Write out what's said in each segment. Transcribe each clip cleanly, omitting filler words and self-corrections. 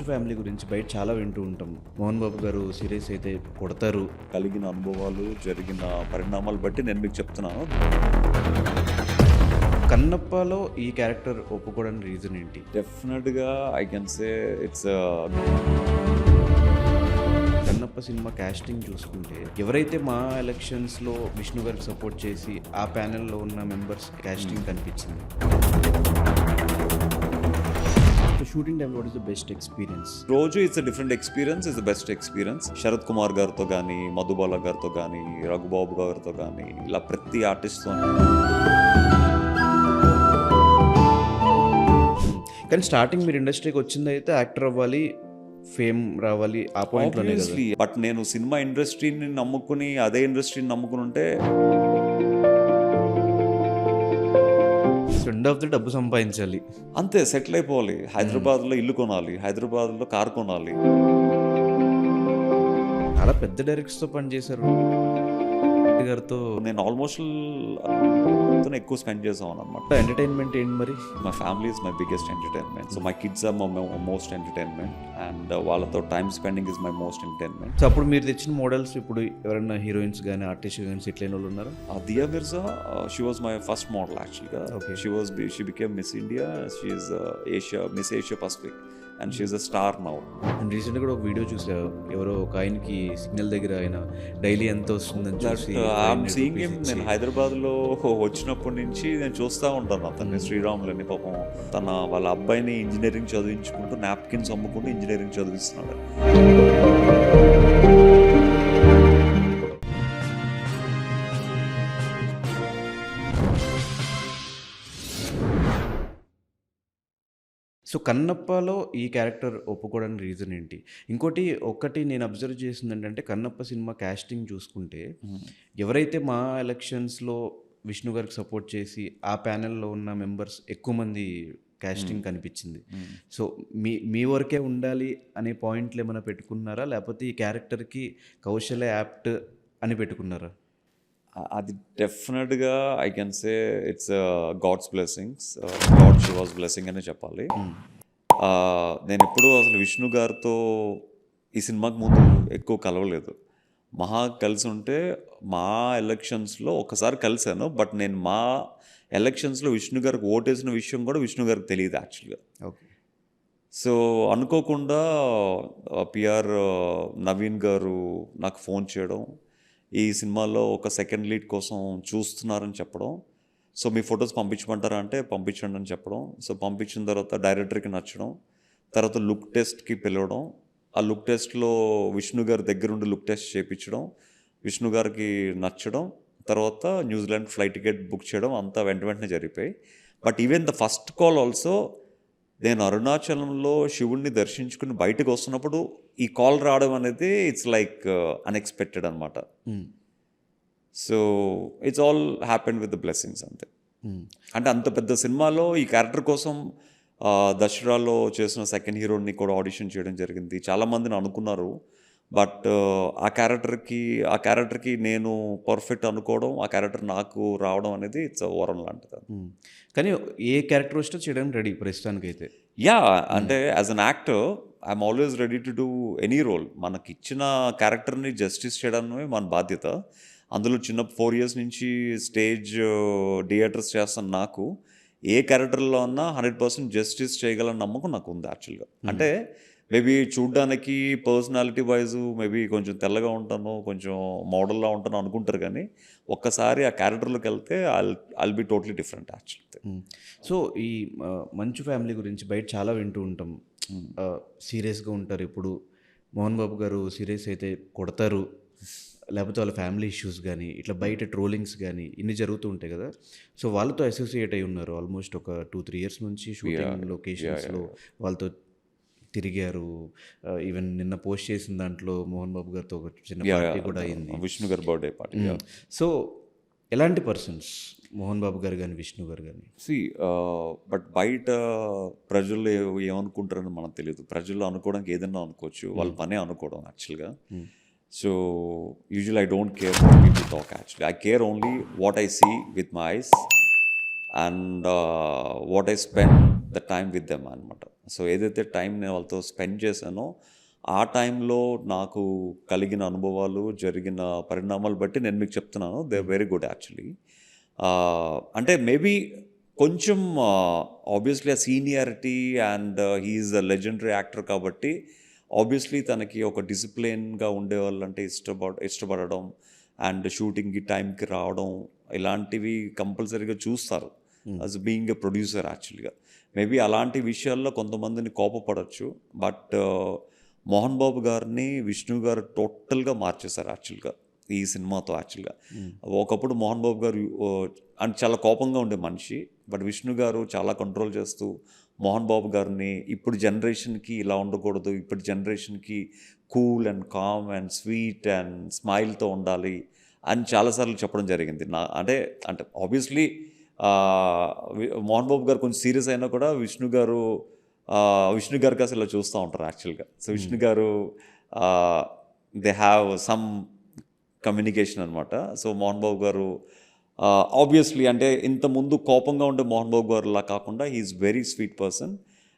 మంచు ఫ్యామిలీ గురించి బయట చాలా వింటూ ఉంటాం. మోహన్ బాబు గారు సీరియస్ అయితే కొడతారు. కలిగిన అనుభవాలు, జరిగిన పరిణామాలు బట్టి నేను మీకు చెప్తున్నాను. కన్నప్పలో ఈ క్యారెక్టర్ ఒప్పుకోవడానికి రీజన్ ఏంటి? డెఫినెట్గా I can say it's Kannappa cinema casting చూసుకుంటే ఎవరైతే మా ఎలక్షన్స్లో విష్ణు గారికి సపోర్ట్ చేసి ఆ ప్యానెల్లో ఉన్న మెంబర్స్ కాస్టింగ్ కనిపించింది. Shooting time what is the best experience? రోజు it's different experience, is the best experience. Sarath Kumar గారితో కానీ, మధుబాల గారితో కానీ, రఘుబాబు గారితో కానీ, ఇలా ప్రతి ఆర్టిస్ట్తో. కానీ స్టార్టింగ్ మీరు ఇండస్ట్రీకి వచ్చింది అయితే యాక్టర్ అవ్వాలి, ఫేమ్ రావాలి, ఆ పాయింట్లోనే కదా. బట్ నేను సినిమా ఇండస్ట్రీని నమ్ముకుని, అదే ఇండస్ట్రీని నమ్ముకుని ఉంటే ఎండ్ ఆఫ్ ది డబ్బు సంపాదించాలి, అంతే, సెటిల్ అయిపోవాలి. హైదరాబాద్లో ఇల్లు కొనాలి, హైదరాబాద్లో కార్ కొనాలి. చాలా పెద్ద డైరెక్టర్స్తో పనిచేశారు గారితో. నేను ఆల్మోస్ట్ ఎక్కువ స్పెండ్ చేసాం అనమాట. ఎంటర్టైన్మెంట్ ఏంటి మరి? My family is my biggest entertainment. So my kids are my most entertainment and వాళ్ళతో time spending is my most entertainment. So అప్పుడు మీరు తెచ్చిన మోడల్స్ ఇప్పుడు ఎవరైనా హీరోయిన్స్ కానీ ఆర్టిస్ట్ కానీ సెటిల్ అయిన వాళ్ళు ఉన్నారు? Dia Mirza, she was my first model యాక్చువల్గా. Okay. She became Miss India, she is Miss Asia Pacific and she is a star now. And రీసెంట్గా కూడా ఒక వీడియో చూసా, ఎవరో ఒక ఆయనకి సిగ్నల్ దగ్గర ఆయన డైలీ ఎంత వస్తుందని చూసి ఐఎమ్ సీయింగ్ హిమ్. నేను హైదరాబాద్లో వచ్చినప్పటి నుంచి నేను చూస్తూ ఉంటాను అతన్ని, శ్రీరాములని. పాపం తన వాళ్ళ అబ్బాయిని ఇంజనీరింగ్ చదివించుకుంటూ నాప్కిన్స్ అమ్ముకుంటూ ఇంజనీరింగ్ చదివిస్తున్నాడు. సో కన్నప్పలో ఈ క్యారెక్టర్ ఒప్పుకోవడానికి రీజన్ ఏంటి? ఒకటి నేను అబ్జర్వ్ చేసింది ఏంటంటే, కన్నప్ప సినిమా కాస్టింగ్ చూసుకుంటే ఎవరైతే మా ఎలక్షన్స్లో విష్ణు గారికి సపోర్ట్ చేసి ఆ ప్యానెల్లో ఉన్న మెంబర్స్ ఎక్కువ మంది కాస్టింగ్ కనిపించింది. సో మీ వరకే ఉండాలి అనే పాయింట్లు ఏమైనా పెట్టుకున్నారా, లేకపోతే ఈ క్యారెక్టర్కి కౌశల్య యాప్ట్ అని పెట్టుకున్నారా? అది డెఫినెట్గా I can say it's god's blessings. God she was blessing అనే చెప్పాలి. నేను ఎప్పుడూ అసలు విష్ణు గారితో ఈ సినిమాకి ముందు ఎక్కువ కలవలేదు. మహా కలిసి ఉంటే మా ఎలక్షన్స్లో ఒకసారి కలిశాను. బట్ నేను మా ఎలక్షన్స్లో విష్ణు గారికి ఓటేసిన విషయం కూడా విష్ణు గారికి తెలియదు యాక్చువల్గా. ఓకే. సో అనుకోకుండా పిఆర్ నవీన్ గారు నాకు ఫోన్ చేయడం, ఈ సినిమాలో ఒక సెకండ్ లీడ్ కోసం చూస్తున్నారని చెప్పడం. సో మీ ఫొటోస్ పంపించమంటారా అంటే పంపించండి అని చెప్పడం. సో పంపించిన తర్వాత డైరెక్టర్కి నచ్చడం, తర్వాత లుక్ టెస్ట్కి పిలవడం, ఆ లుక్ టెస్ట్లో విష్ణు గారి దగ్గరుండి లుక్ టెస్ట్ చేయించడం, విష్ణు గారికి నచ్చడం, తర్వాత న్యూజిలాండ్ ఫ్లైట్ టికెట్ బుక్ చేయడం, అంతా వెంటనే జరిగిపోయి. But even the first call also, నేను అరుణాచలంలో శివుణ్ణి దర్శించుకుని బయటకు వస్తున్నప్పుడు ఈ కాల్ రావడం అనేది ఇట్స్ లైక్ అన్ఎక్స్పెక్టెడ్ అనమాట. So it's all happened with the blessings అంతే. అంటే అంత పెద్ద సినిమాలో ఈ క్యారెక్టర్ కోసం దసరాలో చేసిన సెకండ్ హీరోని కూడా ఆడిషన్ చేయడం జరిగింది. చాలామందిని అనుకున్నారు. బట్ ఆ క్యారెక్టర్కి నేను పర్ఫెక్ట్ అనుకోవడం, ఆ క్యారెక్టర్ నాకు రావడం అనేది ఇట్స్ వరం లాంటిది. కానీ ఏ క్యారెక్టర్ వస్తే చేయడానికి రెడీ ప్రస్తుతానికి అయితే? యా, అంటే as an actor I'm always ready to do any role. మనకి ఇచ్చిన క్యారెక్టర్ని జస్టిస్ చేయడమే మన బాధ్యత. అందులో చిన్న 4 years నుంచి స్టేజ్ థియేటర్స్ చేస్తాను. నాకు ఏ క్యారెక్టర్లో ఉన్నా 100% జస్టిస్ చేయగల నమ్మకం నాకు ఉంది యాక్చువల్గా. అంటే మేబీ చూడ్డానికి పర్సనాలిటీ వైజు మేబీ కొంచెం తెల్లగా ఉంటాను, కొంచెం మోడల్లా ఉంటాను అనుకుంటారు, కానీ ఒక్కసారి ఆ క్యారెక్టర్లోకి వెళ్తే I'll be totally different actually. So ఈ మంచు ఫ్యామిలీ గురించి బయట చాలా వింటూ ఉంటాం. సీరియస్గా ఉంటారు. ఇప్పుడు మోహన్ బాబు గారు సీరియస్ అయితే కొడతారు, లేకపోతే వాళ్ళ ఫ్యామిలీ ఇష్యూస్ కానీ, ఇట్లా బయట ట్రోలింగ్స్ కానీ ఇన్ని జరుగుతూ ఉంటాయి కదా. సో వాళ్ళతో అసోసియేట్ అయి ఉన్నారు ఆల్మోస్ట్ ఒక 2-3 years నుంచి. షూటింగ్ లొకేషన్స్లో వాళ్ళతో తిరిగారు. ఈవెన్ నిన్న పోస్ట్ చేసిన దాంట్లో మోహన్ బాబు గారితో ఒక చిన్న పార్టీ కూడా అయింది, విష్ణు గారి బర్త్డే పార్టీ. సో ఎలాంటి పర్సన్స్ మోహన్ బాబు గారు కానీ విష్ణు గారు కానీ? బట్ బయట ప్రజలు ఏమనుకుంటారని మనకు తెలియదు. ప్రజలు అనుకోవడానికి ఏదైనా అనుకోవచ్చు, వాళ్ళ పనే అనుకోవడం యాక్చువల్గా. So usual I don't care what people talk actually. I care only what I see with my eyes. And what I spend the time with them అనమాట. సో ఏదైతే టైం నేను వాళ్ళతో స్పెండ్ చేశానో ఆ టైంలో నాకు కలిగిన అనుభవాలు, జరిగిన పరిణామాలు బట్టి నేను మీకు చెప్తున్నాను. They are very good actually. అంటే మేబీ కొంచెం ఆబ్వియస్లీ ఆ seniority and he is a legendary actor కాబట్టి ఆబ్వియస్లీ తనకి ఒక డిసిప్లిన్గా ఉండేవాళ్ళు అంటే ఇష్టపడడం అండ్ షూటింగ్కి టైంకి రావడం ఇలాంటివి కంపల్సరీగా చూస్తారు యాజ్ బీయింగ్ ఎ ప్రొడ్యూసర్ యాక్చువల్గా. మేబీ అలాంటి విషయాల్లో కొంతమందిని కోపపడవచ్చు. బట్ మోహన్ బాబు గారిని విష్ణు గారు టోటల్గా మార్చేశారు యాక్చువల్గా ఈ సినిమాతో. యాక్చువల్గా ఒకప్పుడు మోహన్ బాబు గారు అంటే చాలా కోపంగా ఉండే మనిషి, బట్ విష్ణు గారు చాలా కంట్రోల్ చేస్తూ మోహన్ బాబు గారిని ఇప్పుడు జనరేషన్కి ఇలా ఉండకూడదు, ఇప్పటి జనరేషన్కి cool and calm and sweet and స్మైల్తో ఉండాలి అని చాలాసార్లు చెప్పడం జరిగింది. అంటే అంటే ఆబ్వియస్లీ మోహన్ బాబు గారు కొంచెం సీరియస్ అయినా కూడా విష్ణు గారికి అసలు ఇలా చూస్తూ ఉంటారు యాక్చువల్గా. సో విష్ణు గారు దే హ్యావ్ సమ్ కమ్యూనికేషన్ అనమాట. సో మోహన్ బాబు గారు ఆబ్వియస్లీ అంటే ఇంతకుముందు కోపంగా ఉండే మోహన్ బాబు గారులా కాకుండా he is very sweet person.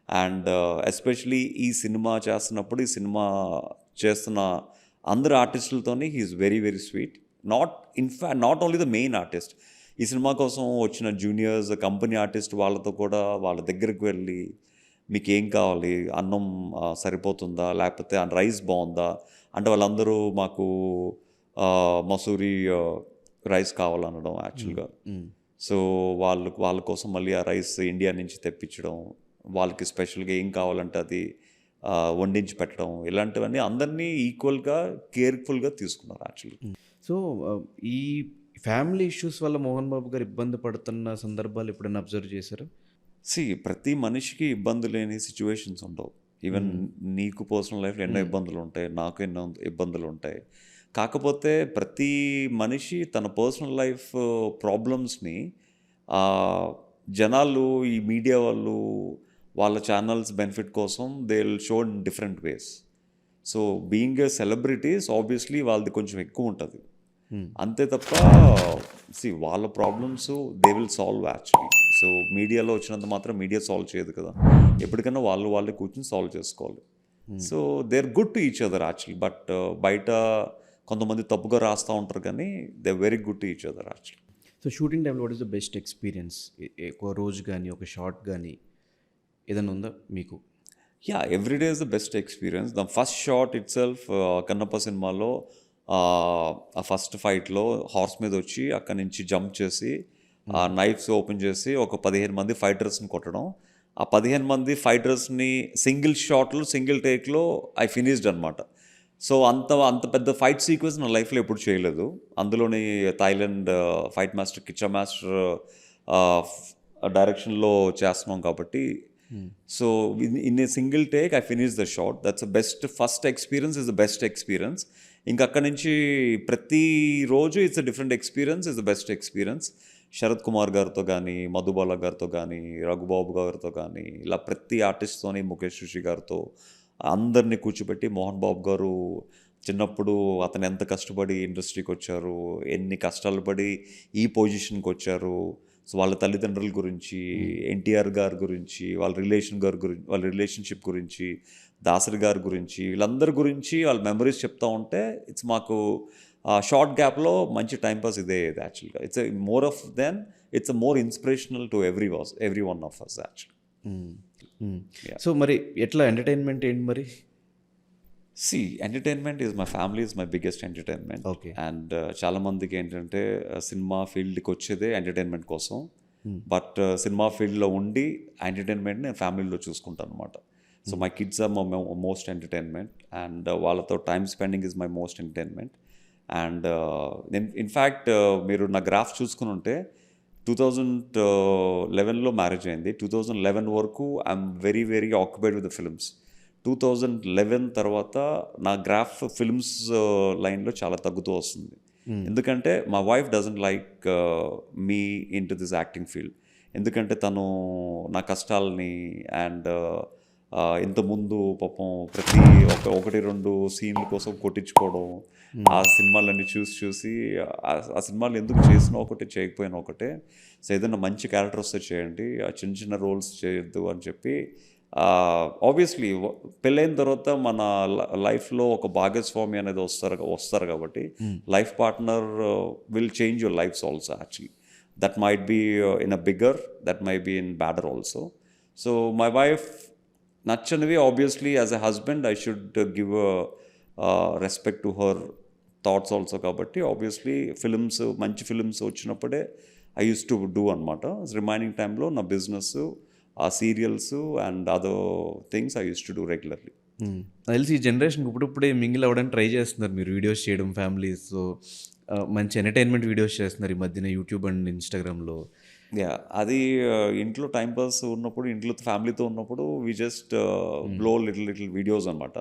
And especially ఈ సినిమా చేస్తున్నప్పుడు ఈ సినిమా చేస్తున్న అందరు ఆర్టిస్టులతోని he is very very sweet. Not only the main artist, ఈ సినిమా కోసం వచ్చిన జూనియర్స్ కంపెనీ ఆర్టిస్ట్ వాళ్ళతో కూడా వాళ్ళ దగ్గరికి వెళ్ళి మీకు ఏం కావాలి, అన్నం సరిపోతుందా, లేకపోతే రైస్ బాగుందా అంటే వాళ్ళందరూ మాకు మసూరి రైస్ కావాలనడం యాక్చువల్గా. సో వాళ్ళ కోసం మళ్ళీ ఆ రైస్ ఇండియా నుంచి తెప్పించడం, వాళ్ళకి స్పెషల్గా ఏం కావాలంటే అది వండించి పెట్టడం, ఇలాంటివన్నీ అందరినీ ఈక్వల్గా కేర్ఫుల్గా తీసుకున్నారు యాక్చువల్లీ. సో ఈ ఫ్యామిలీ ఇష్యూస్ వల్ల మోహన్ బాబు గారు ఇబ్బంది పడుతున్న సందర్భాలు ఎప్పుడైనా అబ్జర్వ్ చేశారు? ప్రతి మనిషికి ఇబ్బంది లేని సిచ్యువేషన్స్ ఉండవు. ఈవెన్ నీకు పర్సనల్ లైఫ్లో ఎన్నో ఇబ్బందులు ఉంటాయి, నాకు ఎన్నో ఇబ్బందులు ఉంటాయి. కాకపోతే ప్రతి మనిషి తన పర్సనల్ లైఫ్ ప్రాబ్లమ్స్ని జనాలు ఈ మీడియా వాళ్ళు వాళ్ళ ఛానల్స్ బెనిఫిట్ కోసం they will show in different ways. So being a celebrities obviously వాళ్ళది కొంచెం ఎక్కువ ఉంటుంది, అంతే తప్ప వాళ్ళ problems they will solve actually. So మీడియాలో వచ్చినంత మాత్రం మీడియా సాల్వ్ చేయదు కదా, ఎప్పటికైనా వాళ్ళే కూర్చొని సాల్వ్ చేసుకోవాలి. So they are good to each other actually. But బయట కొంతమంది తప్పుగా రాస్తూ ఉంటారు కానీ they are very good to each other actually. So shooting టైంలో what is the best experience? ఒక రోజు కానీ ఒక షార్ట్ కానీ ఏదైనా ఉందా మీకు? Every day is the best experience. The first shot itself Kannappa సినిమాలో ఆ ఫస్ట్ ఫైట్లో హార్స్ మీద వచ్చి అక్కడి నుంచి జంప్ చేసి ఆ నైఫ్స్ ఓపెన్ చేసి ఒక 15 మంది ఫైటర్స్ని కొట్టడం, ఆ 15 మంది ఫైటర్స్ని సింగిల్ షాట్లో సింగిల్ టేక్లో ఐ ఫినిష్డ్ అనమాట. సో అంత పెద్ద ఫైట్ సీక్వెన్స్ నా లైఫ్లో ఎప్పుడు చేయలేదు. అందులోని Thailand fight master Kiccha master డైరెక్షన్లో చేస్తున్నాం కాబట్టి so in a single take I finish the shot. That's the best first experience, is the best experience. ఇంకా అక్కడి నుంచి ప్రతిరోజు it's a different experience, is the best experience. Sarath Kumar గారితో కానీ, మధుబాల గారితో కానీ, రఘుబాబు గారితో కానీ, ఇలా ప్రతి ఆర్టిస్ట్తోని, ముఖేష్ ఋషి గారితో అందరినీ కూర్చోబెట్టి మోహన్ బాబు గారు చిన్నప్పుడు అతను ఎంత కష్టపడి ఇండస్ట్రీకి వచ్చారు, ఎన్ని కష్టాలు పడి ఈ పొజిషన్కి వచ్చారు, సో వాళ్ళ తల్లిదండ్రుల గురించి, ఎన్టీఆర్ గారి గురించి, వాళ్ళ రిలేషన్షిప్ గురించి, దాసరి గారి గురించి, వీళ్ళందరి గురించి వాళ్ళ మెమరీస్ చెప్తా ఉంటే ఇట్స్ మాకు షార్ట్ గ్యాప్లో మంచి టైంపాస్ ఇదే యాక్చువల్గా. It's more of then it's more inspirational to every one of us actually. So మరి ఎట్లా ఎంటర్టైన్మెంట్ ఏంటి మరి? Entertainment is my family, is my biggest entertainment. Okay. And చాలామందికి ఏంటంటే సినిమా ఫీల్డ్కి వచ్చేదే ఎంటర్టైన్మెంట్ కోసం, బట్ సినిమా ఫీల్డ్లో ఉండి ఎంటర్టైన్మెంట్ నేను ఫ్యామిలీలో చూసుకుంటాను అనమాట. So my kids are my most entertainment and వాళ్ళతో time spending is my most entertainment. And నేను ఇన్ఫ్యాక్ట్ మీరు నా గ్రాఫ్ చూసుకుని ఉంటే 2011లో మ్యారేజ్ అయింది. 2011 వరకు I'm very very occupied with the films. 2011 తర్వాత నా గ్రాఫ్ ఫిల్మ్స్ లైన్లో చాలా తగ్గుతూ వస్తుంది. ఎందుకంటే మా wife doesn't like me in to this acting field. ఎందుకంటే తను నా కష్టాలని అండ్ ఇంతకుముందు పాపం ప్రతి ఒకటి రెండు సీన్ల కోసం కొట్టించుకోవడం, ఆ సినిమాలన్నీ చూసి ఆ సినిమాలు ఎందుకు చేసినా ఒకటి చేయకపోయినా ఒకటే, సో ఏదైనా మంచి క్యారెక్టర్ వస్తే చేయండి, ఆ చిన్న చిన్న రోల్స్ చేయొద్దు అని చెప్పి. ఆబ్వియస్లీ పెళ్ళైన తర్వాత మన లైఫ్లో ఒక భాగస్వామి అనేది వస్తారు కాబట్టి life partner will change your lifes also actually. That might be in a bigger, that might be in badder also. So my wife నచ్చనివి obviously as a husband I should give respect to her thoughts also. కాబట్టి obviously మంచి films వచ్చినప్పుడే I used to do అనమాట. Remaining టైంలో నా business, ఆ serials and other things I used to do regularly. తెలిసి ఈ జనరేషన్కి ఇప్పుడిప్పుడే మింగిల్ అవ్వడానికి ట్రై చేస్తున్నారు మీరు, వీడియోస్ చేయడం ఫ్యామిలీస్తో, మంచి ఎంటర్టైన్మెంట్ వీడియోస్ చేస్తున్నారు ఈ మధ్యన యూట్యూబ్ అండ్ ఇన్స్టాగ్రామ్లో. అది ఇంట్లో టైంపాస్ ఉన్నప్పుడు, ఇంట్లో ఫ్యామిలీతో ఉన్నప్పుడు we just blow little videos అనమాట.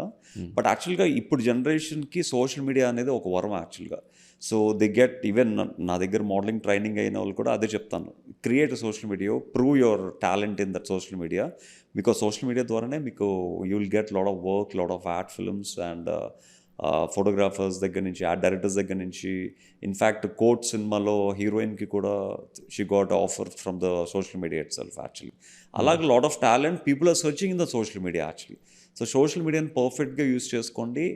బట్ యాక్చువల్గా ఇప్పుడు జనరేషన్కి సోషల్ మీడియా అనేది ఒక వరం యాక్చువల్గా. సో ది గెట్ ఈవెన్ నా దగ్గర మోడలింగ్ ట్రైనింగ్ అయిన వాళ్ళు కూడా అదే చెప్తాను, create social media, prove your talent in that social media. Because social media ద్వారానే మీకు you will get lot of work, lot of ad films and photographers దగ్గర నుంచి, యాడ్ డైరెక్టర్స్ దగ్గర నుంచి. ఇన్ఫ్యాక్ట్ కోట్ సినిమాలో హీరోయిన్కి కూడా she got offer from the social media itself actually. అలాగే lot of talent people are searching in the social media actually. So సోషల్ మీడియాని పర్ఫెక్ట్గా యూస్ చేసుకోండి,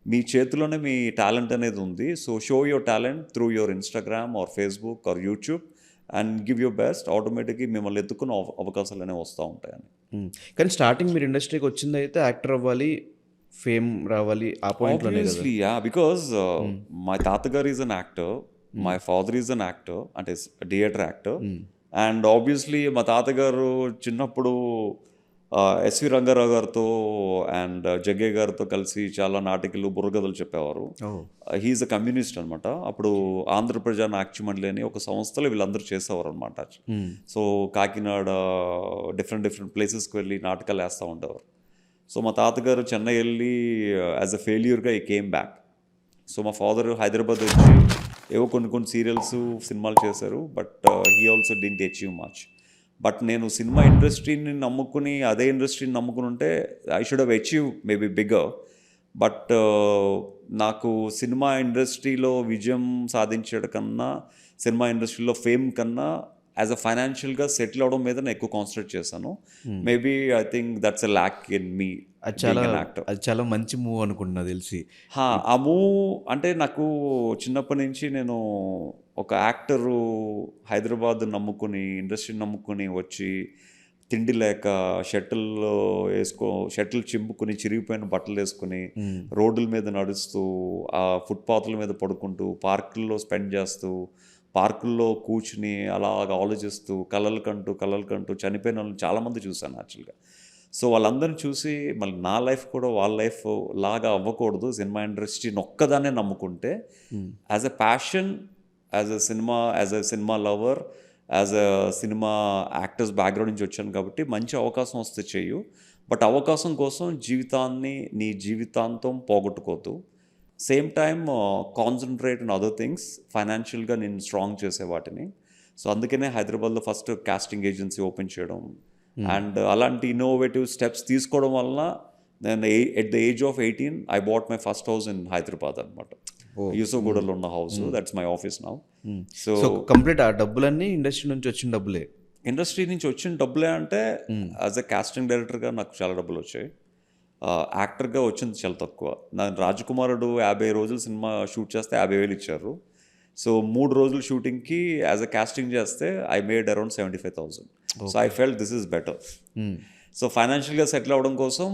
మీ చేతిలోనే మీ టాలెంట్ అనేది ఉంది. So show your talent through your Instagram are Facebook are YouTube and give your best. ఆటోమేటిక్గా మిమ్మల్ని ఎత్తుకున్న అవకాశాలు అనేవి వస్తూ ఉంటాయని. కానీ స్టార్టింగ్ మీరు ఇండస్ట్రీకి వచ్చింది అయితే యాక్టర్ అవ్వాలి, ఫేమ్ రావాలి, ఆ పాయింట్లోనే కదా. Obviously, yeah, because my తాతగారు is an actor, my father is an actor, అంటే థియేటర్ యాక్టర్. అండ్ ఆబ్వియస్లీ మా తాతగారు చిన్నప్పుడు ఎస్వి రంగారావు గారితో అండ్ జగ్గయ్య గారితో కలిసి చాలా నాటికలు, బుర్రకథలు చెప్పేవారు. హీఈస్ అ కమ్యూనిస్ట్ అనమాట. అప్పుడు ఆంధ్రప్రజ నాట్య మండలి అని ఒక సంస్థలో వీళ్ళందరూ చేసేవారు అనమాట. సో కాకినాడ డిఫరెంట్ ప్లేసెస్కి వెళ్ళి నాటకాలు వేస్తూ ఉండేవారు. సో మా తాతగారు చెన్నై వెళ్ళి యాజ్ అ ఫెయిల్యూర్గా ఈ కేమ్ బ్యాక్. సో మా ఫాదర్ హైదరాబాద్ వచ్చి ఏవో కొన్ని సీరియల్స్, సినిమాలు చేశారు. But he also didn't achieve much. But నేను సినిమా ఇండస్ట్రీని నమ్ముకుని, అదే ఇండస్ట్రీని నమ్ముకుని ఉంటే I should have achieve maybe bigger. But నాకు సినిమా ఇండస్ట్రీలో విజయం సాధించడం కన్నా, సినిమా ఇండస్ట్రీలో ఫేమ్ కన్నా యాజ్ అ ఫైనాన్షియల్గా సెటిల్ అవడం మీద నేను ఎక్కువ కాన్సన్ట్రేట్ చేశాను. Maybe I think that's a lakh in me actor. అది చాలా మంచి మూవ్ అనుకుంటున్నా తెలిసి. ఆ మూవ్ అంటే నాకు చిన్నప్పటి నుంచి నేను ఒక యాక్టరు హైదరాబాద్ నమ్ముకుని, ఇండస్ట్రీని నమ్ముకుని వచ్చి తిండి లేక షటిల్ చింపుకుని, చిరిగిపోయిన బట్టలు వేసుకుని రోడ్ల మీద నడుస్తూ, ఆ ఫుట్పాత్ల మీద పడుకుంటూ, పార్కుల్లో స్పెండ్ చేస్తూ, పార్కుల్లో కూర్చుని అలాగ ఆలోచిస్తూ కలలు కంటూ చనిపోయిన వాళ్ళని చాలామంది చూశాను యాక్చువల్గా. సో వాళ్ళందరిని చూసి మళ్ళీ నా లైఫ్ కూడా వాళ్ళ లైఫ్ లాగా అవ్వకూడదు, సినిమా ఇండస్ట్రీని ఒక్కదానే నమ్ముకుంటే as a passion, as a cinema lover, as a cinema actors background నుంచి వచ్చాను కాబట్టి మంచి అవకాశం వస్తే చెయ్యు. బట్ అవకాశం కోసం నీ జీవితాంతం పోగొట్టుకోవద్దు. Same time concentrate on other things, ఫైనాన్షియల్గా నేను స్ట్రాంగ్ చేసే వాటిని. సో అందుకనే హైదరాబాద్లో ఫస్ట్ కాస్టింగ్ ఏజెన్సీ ఓపెన్ చేయడం అండ్ అలాంటి ఇన్నోవేటివ్ స్టెప్స్ తీసుకోవడం వలన నేను at the age of 18 I bought my first house in Hyderabad అనమాట. యూసఫ్గూడలో ఉన్న house, that's my office now. So complete ఆ డబ్బులన్నీ ఇండస్ట్రీ నుంచి వచ్చిన డబ్బులే? ఇండస్ట్రీ నుంచి వచ్చిన డబ్బులే అంటే యాజ్ ఎ కాస్టింగ్ డైరెక్టర్గా నాకు చాలా డబ్బులు వచ్చాయి. యాక్టర్గా వచ్చింది చాలా తక్కువ. నాకు రాజకుమారుడు 50 రోజులు సినిమా షూట్ చేస్తే 50,000 ఇచ్చారు. సో 3 రోజులు షూటింగ్కి యాజ్ అ కాస్టింగ్ చేస్తే I made around 75,000. So I felt this is better. So ఫైనాన్షియల్గా సెటిల్ అవ్వడం కోసం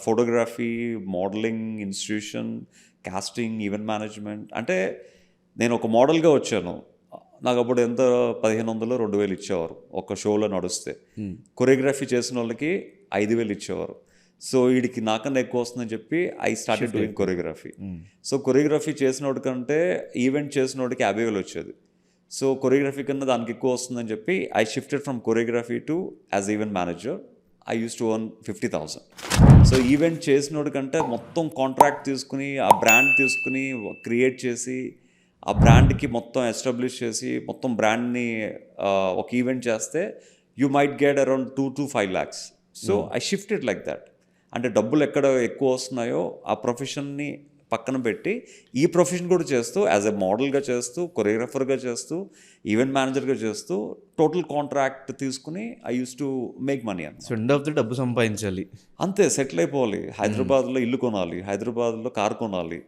photography, modelling institution, casting, event management. అంటే నేను ఒక మోడల్గా వచ్చాను, నాకు అప్పుడు ఎంత 1,500 2,000 ఇచ్చేవారు ఒక షోలో నడుస్తే. కొరియోగ్రఫీ చేసిన వాళ్ళకి 5,000 ఇచ్చేవారు. సో వీడికి నాకన్నా ఎక్కువ వస్తుందని చెప్పి I started doing choreography. So choreography చేసినోడి కంటే ఈవెంట్ చేసినోడికి 50,000 వచ్చేది. సో కొరియోగ్రఫీ కన్నా దానికి ఎక్కువ వస్తుందని చెప్పి I shifted from choreography to as event manager. I used to earn 50,000. So event చేసినోడి కంటే మొత్తం కాంట్రాక్ట్ తీసుకుని, ఆ బ్రాండ్ తీసుకుని క్రియేట్ చేసి, ఆ బ్రాండ్కి మొత్తం ఎస్టాబ్లిష్ చేసి, మొత్తం బ్రాండ్ని ఒక ఈవెంట్ చేస్తే you might get around 2 to 5 lakhs. So I shifted like that. అంటే డబ్బులు ఎక్కడ ఎక్కువ వస్తున్నాయో ఆ ప్రొఫెషన్ని పక్కన పెట్టి ఈ ప్రొఫెషన్ కూడా చేస్తూ యాజ్ ఎ మోడల్గా చేస్తూ కొరియోగ్రఫర్గా చేస్తూ ఈవెంట్ మేనేజర్గా చేస్తూ టోటల్ కాంట్రాక్ట్ తీసుకుని I used to make money అన్న. సో ఎండ్ ఆఫ్ ది డబ్బు సంపాదించాలి. అంతే, సెటిల్ అయిపోవాలి. హైదరాబాద్లో ఇల్లు కొనాలి, హైదరాబాద్లో కారు కొనాలి.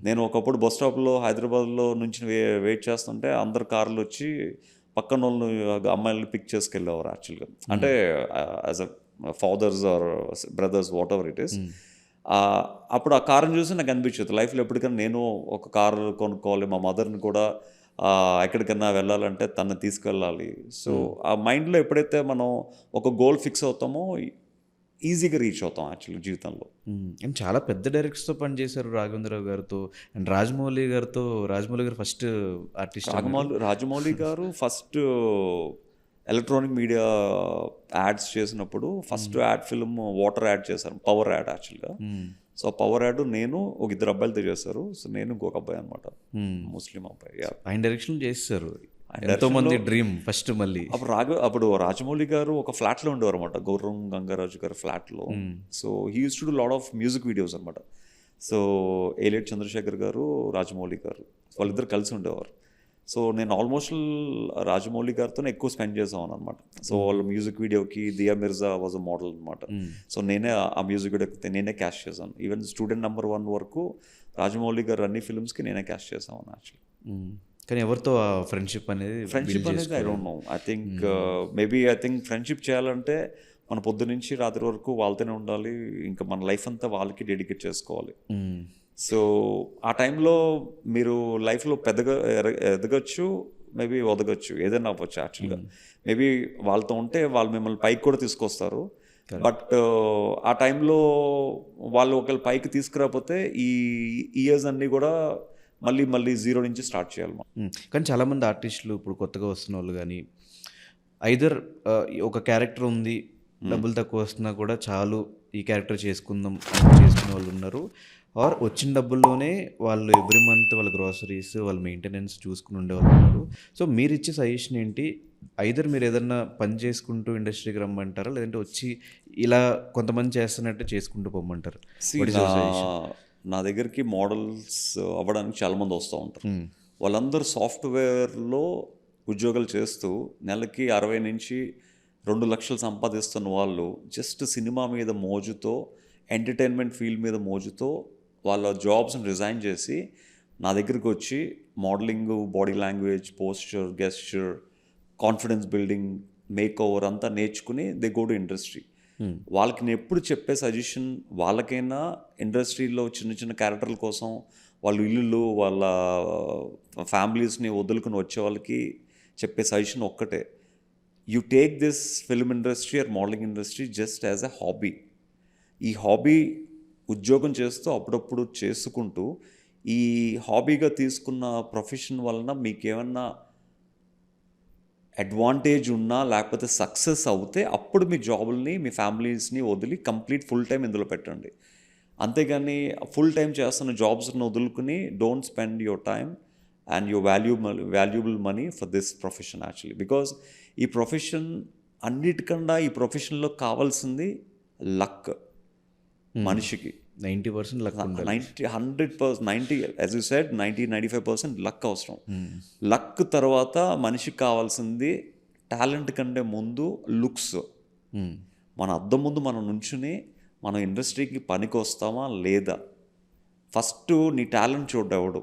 నేను ఒకప్పుడు బస్ స్టాప్లో హైదరాబాద్లో నుంచి వెయిట్ చేస్తుంటే అందరు కార్లు వచ్చి పక్కన వాళ్ళు అమ్మాయిలను పిక్ చేసుకెళ్ళేవారు యాక్చువల్గా. అంటే as a fathers or brothers whatever it is. అప్పుడు ఆ కారుని చూసి నాకు అనిపించదు లైఫ్లో ఎప్పటికైనా నేను ఒక కారు కొనుక్కోవాలి, మా మదర్ని కూడా ఎక్కడికైనా వెళ్ళాలంటే తనని తీసుకెళ్ళాలి. సో ఆ మైండ్లో ఎప్పుడైతే మనం ఒక గోల్ ఫిక్స్ అవుతామో ఈజీగా రీచ్ అవుతాం యాక్చువల్లీ జీవితంలో. అండ్ చాలా పెద్ద డైరెక్టర్స్తో పనిచేశారు రాఘవేంద్రరావు గారితో అండ్ రాజమౌళి గారితో. రాజమౌళి గారు ఫస్ట్ ఆర్టిస్ట్. రాజమౌళి గారు ఫస్ట్ ఎలక్ట్రానిక్ మీడియా యాడ్స్ చేసినప్పుడు first ad film water ad చేశారు, పవర్ యాడ్ యాక్చువల్గా. సో పవర్ యాడ్ నేను ఒక ఇద్దరు అబ్బాయిలతో చేశారు. సో నేను ఇంకొక అబ్బాయి అనమాట, ముస్లిం అబ్బాయి. ఆయన డైరెక్షన్ చేస్తారు. ఎంతో మంది డ్రీమ్ ఫస్ట్. మళ్ళీ అప్పుడు రాజమౌళి గారు ఒక ఫ్లాట్లో ఉండేవారు అనమాట, గౌరవం గంగారాజు గారి ఫ్లాట్లో. So he used to do lot of music videos అనమాట. సో ఏలేటి చంద్రశేఖర్ గారు, రాజమౌళి గారు వాళ్ళిద్దరు కలిసి ఉండేవారు. సో నేను ఆల్మోస్ట్ రాజమౌళి గారితోనే ఎక్కువ స్పెండ్ చేసాను అనమాట. సో వాళ్ళ మ్యూజిక్ వీడియోకి దియా మిర్జా వాజ్ అ మోడల్ అనమాట. సో నేనే ఆ మ్యూజిక్ వీడియోకి నేనే క్యాష్ చేశాను. ఈవెన్ స్టూడెంట్ నెంబర్ 1 వరకు రాజమౌళి గారు అన్ని ఫిల్మ్స్కి నేనే క్యాష్ చేసాను యాక్చువల్లీ. కానీ ఎవరితో ఫ్రెండ్షిప్ అనేది I don't know. I think friendship చేయాలంటే మన పొద్దు నుంచి రాత్రి వరకు వాళ్ళతోనే ఉండాలి, ఇంకా మన లైఫ్ అంతా వాళ్ళకి డెడికేట్ చేసుకోవాలి. సో ఆ టైంలో మీరు లైఫ్లో పెద్దగా ఎదగచ్చు, మేబీ ఒదగచ్చు, ఏదైనా అవ్వచ్చు యాక్చువల్గా. మేబీ వాళ్ళతో ఉంటే వాళ్ళు మిమ్మల్ని పైకి కూడా తీసుకొస్తారు. బట్ ఆ టైంలో వాళ్ళు ఒకవేళ పైకి తీసుకురాకపోతే ఈ ఇయర్స్ అన్నీ కూడా మళ్ళీ జీరో నుంచి స్టార్ట్ చేయాలి. కానీ చాలామంది ఆర్టిస్టులు ఇప్పుడు కొత్తగా వస్తున్న వాళ్ళు కానీ ఐదర్ ఒక క్యారెక్టర్ ఉంది, డబ్బులు తక్కువ వస్తున్నా కూడా చాలు ఈ క్యారెక్టర్ చేసుకుందాం అని చేసుకునే వాళ్ళు ఉన్నారు. ఆర్ వచ్చిన డబ్బుల్లోనే వాళ్ళు ఎవ్రీ మంత్ వాళ్ళ గ్రాసరీస్ వాళ్ళ మెయింటెనెన్స్ చూసుకుని ఉండేవాళ్ళు ఉన్నారు. సో మీరు ఇచ్చే సజెషన్ ఏంటి? ఐదర్ మీరు ఏదన్నా పని చేసుకుంటూ ఇండస్ట్రీకి రమ్మంటారా, లేదంటే వచ్చి ఇలా కొంతమంది చేస్తున్నట్టు చేసుకుంటూ పొమ్మంటారు? నా దగ్గరికి మోడల్స్ అవ్వడానికి చాలామంది వస్తూ ఉంటారు. వాళ్ళందరూ సాఫ్ట్వేర్లో ఉద్యోగాలు చేస్తూ నెలకి 60 నుంచి 2 లక్షలు సంపాదిస్తున్న వాళ్ళు జస్ట్ సినిమా మీద మోజుతో, ఎంటర్టైన్మెంట్ ఫీల్డ్ మీద మోజుతో వాళ్ళ జాబ్స్ని రిజైన్ చేసి నా దగ్గరికి వచ్చి modelling, body language, posture, gesture, confidence building, make over అంతా నేర్చుకుని దే గో టు ఇండస్ట్రీ. వాళ్ళకి నేను ఎప్పుడు చెప్పే సజెషన్, వాళ్ళకైనా ఇండస్ట్రీలో చిన్న చిన్న క్యారెక్టర్ల కోసం వాళ్ళ ఇల్లులు వాళ్ళ ఫ్యామిలీస్ని వదులుకుని వచ్చే వాళ్ళకి చెప్పే సజెషన్ ఒక్కటే, you take this film industry or modelling industry just as a hobby. ఈ హాబీ ఉద్యోగం చేస్తూ అప్పుడప్పుడు చేసుకుంటూ ఈ హాబీగా తీసుకున్న ప్రొఫెషన్ వలన మీకేమన్నా అడ్వాంటేజ్ ఉన్నా లేకపోతే సక్సెస్ అవుతే అప్పుడు మీ జాబుల్ని, మీ ఫ్యామిలీస్ని వదిలి కంప్లీట్ ఫుల్ టైం ఇందులో పెట్టండి. అంతేగాని ఫుల్ టైం చేస్తున్న జాబ్స్ని వదులుకుని don't spend your time and your valuable money for this profession actually. Because ఈ ప్రొఫెషన్ అన్నిటికన్నా ఈ ప్రొఫెషన్లో కావాల్సింది లక్. మనిషికి 90% luck, 100%, 90 as you said 90-95% luck అవసరం. లక్ తర్వాత మనిషికి కావాల్సింది టాలెంట్ కంటే ముందు లుక్స్. మన అద్దం ముందు మనం నుంచుని మనం ఇండస్ట్రీకి పనికి వస్తామా లేదా, ఫస్ట్ నీ టాలెంట్ చూడవడు.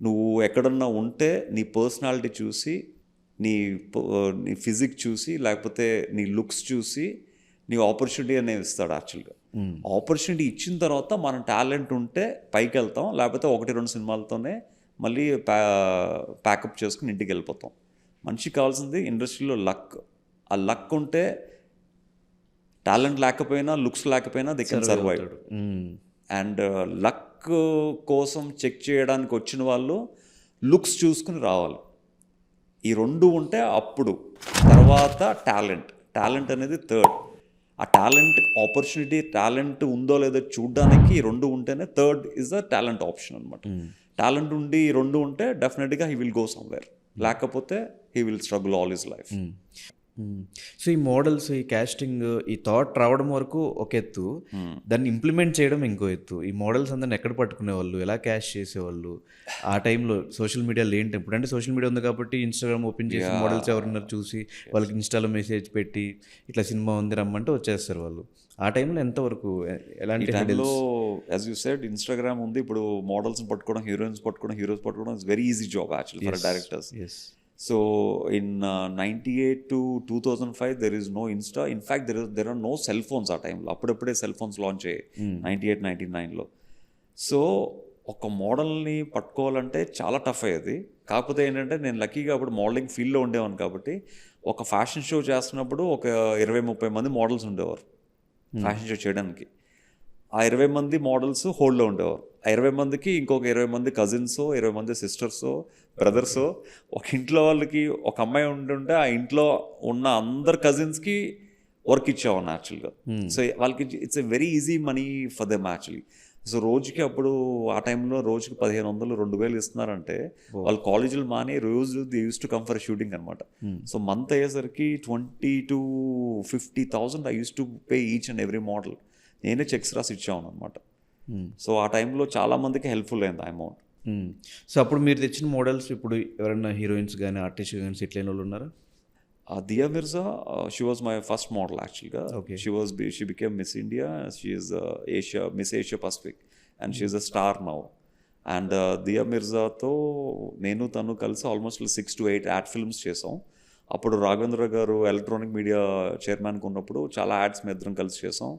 నువ్వు ఎక్కడన్నా ఉంటే నీ పర్సనాలిటీ చూసి, నీ ఫిజిక్ చూసి, లేకపోతే నీ లుక్స్ చూసి నీ ఆపర్చునిటీ అనేవి ఇస్తాడు యాక్చువల్గా. ఆపర్చునిటీ ఇచ్చిన తర్వాత మన టాలెంట్ ఉంటే పైకి వెళ్తాం, లేకపోతే 1-2 సినిమాలతోనే మళ్ళీ ప్యాకప్ చేసుకుని ఇంటికి వెళ్ళిపోతాం. మనిషికి కావాల్సింది ఇండస్ట్రీలో లక్. ఆ లక్ ఉంటే టాలెంట్ లేకపోయినా, లుక్స్ లేకపోయినా they can survive. And luck కోసం చెక్ చేయడానికి వచ్చిన వాళ్ళు లుక్స్ చూసుకుని రావాలి. ఈ 2 ఉంటే అప్పుడు తర్వాత టాలెంట్ అనేది థర్డ్. ఆ టాలెంట్ ఆపర్చునిటీ, టాలెంట్ ఉందో లేదో చూడడానికి ఈ 2 ఉంటేనే third is the talent option అనమాట. టాలెంట్ ఉండి ఈ 2 ఉంటే డెఫినెట్గా హీ విల్ గో సమ్వేర్, లేకపోతే he will struggle all his life. So ఈ మోడల్స్, ఈ కాస్టింగ్, ఈ థాట్ రావడం వరకు ఒక ఎత్తు, దాన్ని ఇంప్లిమెంట్ చేయడం ఇంకో ఎత్తు. ఈ మోడల్స్ అందరిని ఎక్కడ పట్టుకునేవాళ్ళు, ఎలా క్యాష్ చేసేవాళ్ళు ఆ టైంలో? సోషల్ మీడియాలో ఏంటి ఇప్పుడంటే సోషల్ మీడియా ఉంది కాబట్టి ఇన్స్టాగ్రామ్ ఓపెన్ చేసి మోడల్స్ ఎవరున్నారు చూసి వాళ్ళకి ఇన్స్టాలో మెసేజ్ పెట్టి ఇట్లా సినిమా ఉంది రమ్మంటే వచ్చేస్తారు వాళ్ళు. ఆ టైంలో ఎంతవరకు ఈ ఎలాంటి టైంలో యాజ్ యూ సెడ్ ఇన్స్టాగ్రామ్ ఉంది. ఇప్పుడు మోడల్స్ని పట్టుకోవడం, హీరోయిన్స్ పట్టుకోవడం it's very easy job actually for directors. Yes. So in 98 to 2005 there is no Insta. In fact there are no cell phones ఆ టైంలో. అప్పుడప్పుడే సెల్ ఫోన్స్ లాంచ్ అయ్యాయి 98-99లో. సో ఒక మోడల్ని పట్టుకోవాలంటే చాలా టఫ్ అయ్యేది. కాకపోతే ఏంటంటే నేను లక్కీగా అప్పుడు మోడలింగ్ ఫీల్డ్లో ఉండేవాను కాబట్టి ఒక ఫ్యాషన్ షో చేస్తున్నప్పుడు ఒక 20-30 మంది మోడల్స్ ఉండేవారు ఫ్యాషన్ షో చేయడానికి. ఆ 20 మంది మోడల్స్ హోల్డ్లో ఉండేవారు. ఆ 20 మందికి ఇంకొక 20 మంది కజిన్సో, 20 మంది సిస్టర్సో, బ్రదర్సో, ఒక ఇంట్లో వాళ్ళకి ఒక అమ్మాయి ఉంటుంటే ఆ ఇంట్లో ఉన్న అందరు కజిన్స్కి వర్క్ ఇచ్చేవాడిని యాక్చువల్గా. సో వాళ్ళకి it's a very easy money for them actually. So రోజుకి అప్పుడు ఆ టైంలో రోజుకి 1500-2000 ఇస్తున్నారంటే వాళ్ళు కాలేజీలు మాని రోజు they use to come for shooting అనమాట. సో మంత్ అయ్యేసరికి 20,000 to 50,000 I used to pay each and every model. నేనే చెక్స్ రాసి ఇచ్చాను అనమాట. సో ఆ టైంలో చాలామందికి హెల్ప్ఫుల్ అయింది ఆ అమౌంట్. సో అప్పుడు మీరు తెచ్చిన మోడల్స్ ఇప్పుడు ఎవరైనా హీరోయిన్స్ కానీ ఆర్టిస్ట్ కానీ సెటిల్ అయిన వాళ్ళు ఉన్నారా? Dia Mirza, she was my first model యాక్చువల్గా. Okay. She became Miss India. She is Miss Asia Pacific and she is a star now. And Dia మిర్జాతో నేను తను కలిసి ఆల్మోస్ట్ 6 to 8 యాడ్ ఫిల్మ్స్ చేసాం. అప్పుడు రాఘవేంద్ర గారు ఎలక్ట్రానిక్ మీడియా చైర్మన్గా ఉన్నప్పుడు చాలా యాడ్స్ మేము ఇద్దరం కలిసి చేసాం.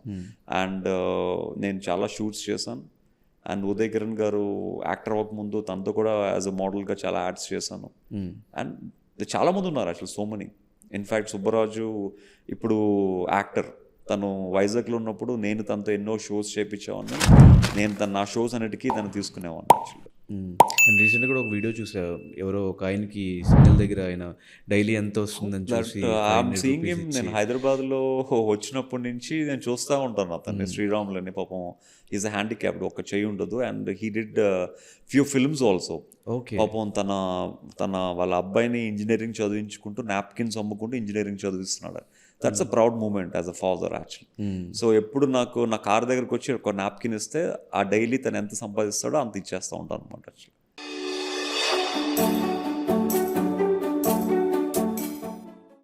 అండ్ నేను చాలా షూట్స్ చేశాను. అండ్ ఉదయ్ కిరణ్ గారు యాక్టర్ అవ్వకముందు తనతో కూడా యాజ్ అ మోడల్గా చాలా యాడ్స్ చేశాను. అండ్ చాలామంది ఉన్నారు actual, so many. In fact Subbaraju ఇప్పుడు యాక్టర్, తను వైజాగ్లో ఉన్నప్పుడు నేను తనతో ఎన్నో షోస్ చేయించేవాడిని. నేను నా షోస్ అన్నిటికీ తను తీసుకునేవాడిని యాక్చువల్గా. అండ్ రీసెంట్గా కూడా ఒక వీడియో చూసా, ఎవరో ఒక ఆయనకి సిగ్నల్ దగ్గర ఆయన డైలీ ఎంత వస్తుందని చూసి ఐఎమ్ సీయింగ్ హిమ్. నేను హైదరాబాద్లో వచ్చినప్పటి నుంచి నేను చూస్తూ ఉంటాను అతన్ని, శ్రీరాములని. పాపం ఈజ్ అ హ్యాండిక్యాప్డ్, ఒక చెయ్యి ఉండదు. And he did few films also. Okay. పాపం తన వాళ్ళ అబ్బాయిని ఇంజనీరింగ్ చదివించుకుంటూ నాప్కిన్స్ అమ్ముకుంటూ ఇంజనీరింగ్ చదివిస్తున్నాడు. That's a proud moment as a father actually. So ఎప్పుడు నాకు నా కార్ దగ్గరకు వచ్చి ఒక నాప్కిన్ ఇస్తే ఆ డైలీ తను ఎంత సంపాదిస్తాడో అంత ఇచ్చేస్తూ ఉంటాను అనమాట యాక్చువల్లీ.